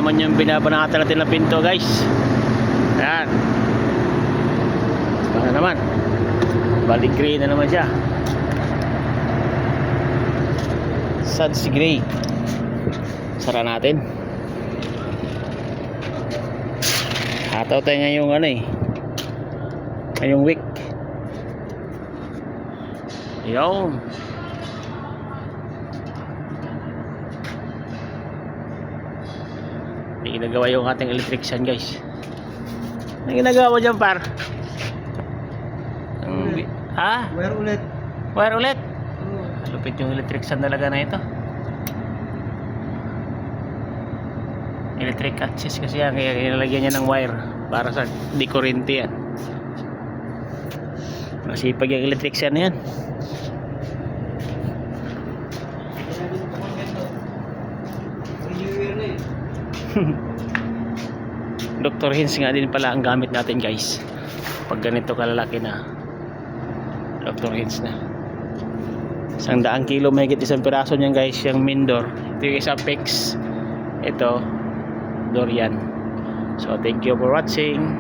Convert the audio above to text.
naman yung binabanatan natin na pinto, guys. Ayan. Baka naman. Balik gray na naman siya. Suds gray. Sara natin. Hataw tayo ngayong ngayong week. Yun. Hindi ginagawa yung ating electrician, guys. Ano ginagawa mo dyan, par? Ha? Wire ulit. Wire ulit? Lupit yung electrician talaga na ito. Electric access kasi yan, kaya inalagyan niya ng wire para sa di kuryente yan. Masipag yung electrician na yan. Dr. Hinz nga din pala ang gamit natin, guys, pag ganito kalalaki na. Dr. Hinz na 100 kilo, may higit isang piraso niyan, guys, yung Mindor. Ito yung isa Pex, ito Dorian. So thank you for watching.